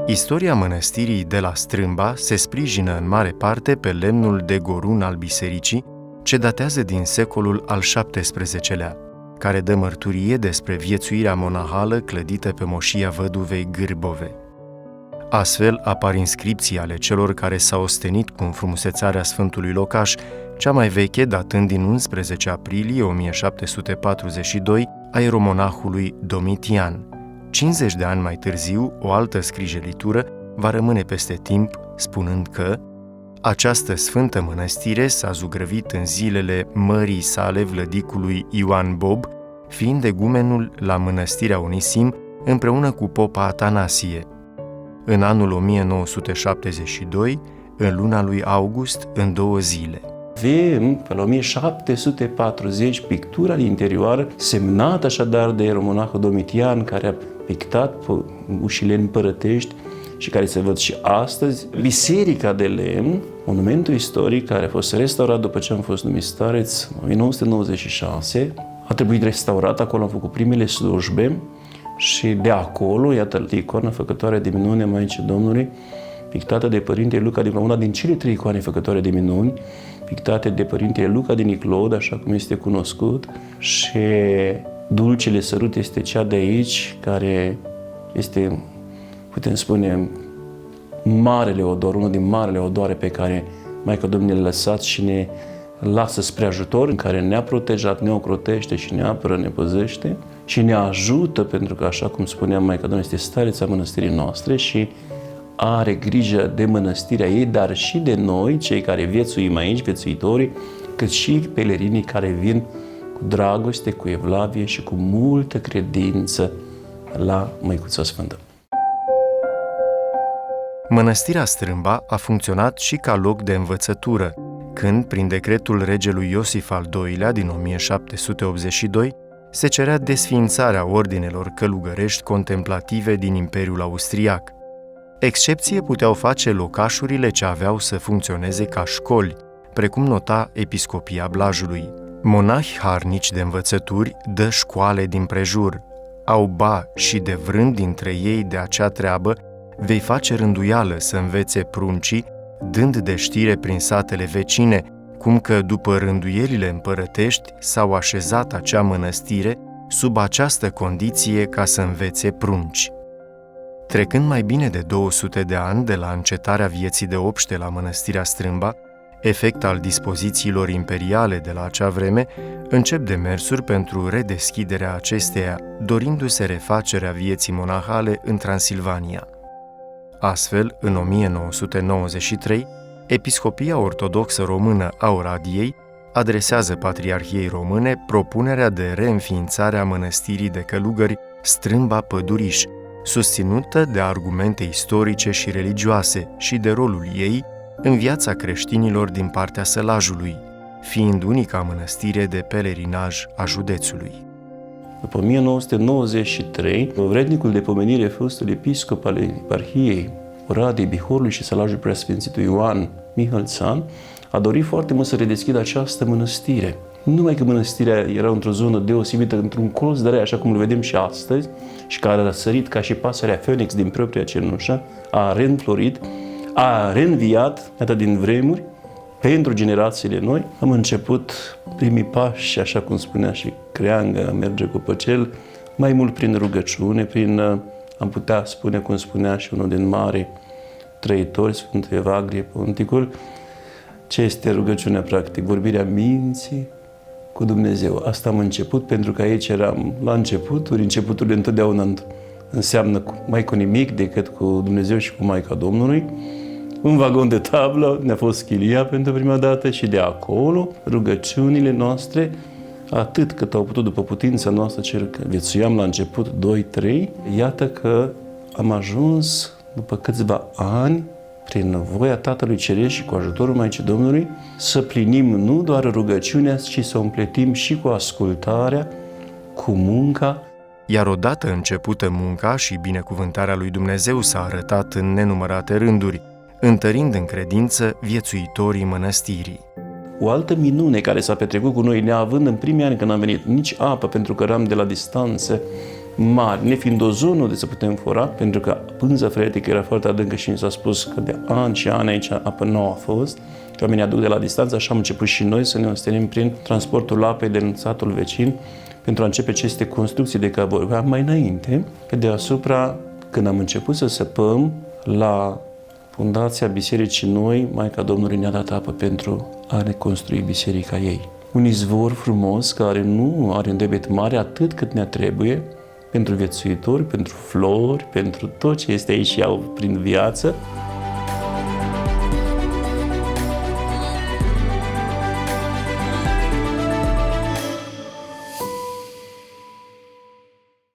Istoria mănăstirii de la Strâmba se sprijină în mare parte pe lemnul de gorun al bisericii, ce datează din secolul al XVII-lea, care dă mărturie despre viețuirea monahală clădită pe moșia văduvei Gârbove. Astfel apar inscripții ale celor care s-au ostenit cu înfrumusețarea Sfântului Locaș, cea mai veche datând din 11 aprilie 1742 a ieromonahului Domitian. 50 de ani mai târziu, o altă scrijelitură va rămâne peste timp, spunând că această sfântă mănăstire s-a zugrăvit în zilele mării sale vlădicului Ioan Bob, fiind egumenul la mănăstirea Onisim împreună cu popa Atanasie. În anul 1972, în luna lui August, în 2 zile. Avem, pe la 1740, pictura din interior, semnată așadar de ieromonahul Domitian, care a pictat ușile împărătești și care se văd și astăzi. Biserica de lemn, monumentul istoric care a fost restaurat după ce am fost numit stareț în 1996, a trebuit restaurat, acolo am făcut primele slujbe și de acolo, iată, icoana făcătoare de minune a Maicii Domnului, pictată de Părinte Luca din una din cele 3 icoane făcătoare de minuni, pictate de Părinte Luca din Niclod, așa cum este cunoscut, și Dulcele Sărut este cea de aici, care este, putem spune, marele odor, unul din marele odoare pe care Maica Domnului le-a lăsat și ne lasă spre ajutor, în care ne-a protejat, ne ocrotește și ne apără, ne păzește și ne ajută, pentru că, așa cum spuneam, Maica Domnului este stareța mănăstirii noastre și are grijă de mănăstirea ei, dar și de noi, cei care viețuim aici, viețuitorii, cât și pelerinii care vin cu dragoste, cu evlavie și cu multă credință la Măicuța Sfântă. Mănăstirea Strâmba a funcționat și ca loc de învățătură, când, prin decretul regelui Iosif al II-lea din 1782, se cerea desființarea ordinelor călugărești contemplative din Imperiul Austriac. Excepție puteau face locașurile ce aveau să funcționeze ca școli, precum nota Episcopia Blajului. Monahi harnici de învățături dă școale din prejur. Au ba și de vrând dintre ei de acea treabă, vei face rânduială să învețe pruncii, dând de știre prin satele vecine, cum că după rânduielile împărătești s-au așezat acea mănăstire sub această condiție ca să învețe prunci. Trecând mai bine de 200 de ani de la încetarea vieții de obște la mănăstirea Strâmba, efect al dispozițiilor imperiale de la acea vreme, încep demersuri pentru redeschiderea acesteia, dorindu-se refacerea vieții monahale în Transilvania. Astfel, în 1993, Episcopia Ortodoxă Română a Oradiei adresează Patriarhiei Române propunerea de reînființare a mănăstirii de călugări Strâmba Păduriș, susținută de argumente istorice și religioase și de rolul ei în viața creștinilor din partea Sălajului, fiind unica mănăstire de pelerinaj a județului. După 1993, vrednicul de pomenire fostul episcop al Eparhiei Oradei, Bihorului și Sălajului Preasfințitul Ioan Mihălțan a dorit foarte mult să redeschidă această mănăstire. Nu numai că mănăstirea era într-o zonă deosebită, într-un colț de rai, așa cum îl vedem și astăzi, și care a răsărit ca și pasărea Phoenix din propria cenușă, a reînflorit, a reînviat, iată, din vremuri, pentru generațiile noi. Am început primii pași, așa cum spunea și Creangă, merge cu păcel, mai mult prin rugăciune, prin, am putea spune, cum spunea și unul din mari trăitori, Sfântul Evagrie Ponticul, ce este rugăciunea practic? Vorbirea minții cu Dumnezeu. Asta am început, pentru că aici eram la începuturi. Începuturile întotdeauna înseamnă mai cu nimic decât cu Dumnezeu și cu Maica Domnului. Un vagon de tablă ne-a fost chilia pentru prima dată și de acolo rugăciunile noastre, atât cât au putut după putința noastră, cel că viețuiam la început 2-3, iată că am ajuns după câțiva ani, prin voia Tatălui Ceresc și cu ajutorul Maicii Domnului, să plinim nu doar rugăciunea, ci să o împletim și cu ascultarea, cu munca. Iar odată începută munca și binecuvântarea lui Dumnezeu s-a arătat în nenumărate rânduri, întărind în credință viețuitorii mănăstirii. O altă minune care s-a petrecut cu noi, neavând în primii ani când am venit nici apă, pentru că eram de la distanță, mari, nefiind o zonă unde să putem fura, pentru că pânza freatică era foarte adâncă și mi s-a spus că de ani și ani aici apă nouă a fost, că oamenii aduc de la distanță, așa am început și noi să ne ostenim prin transportul apei din satul vecin, pentru a începe aceste construcții de care vorbeam mai înainte. Pe deasupra, când am început să săpăm, la fundația Bisericii Noi, Maica Domnului ne-a dat apă pentru a reconstrui biserica ei. Un izvor frumos care nu are un debit mare atât cât ne trebuie pentru viețuitori, pentru flori, pentru tot ce este aici și au prin viață.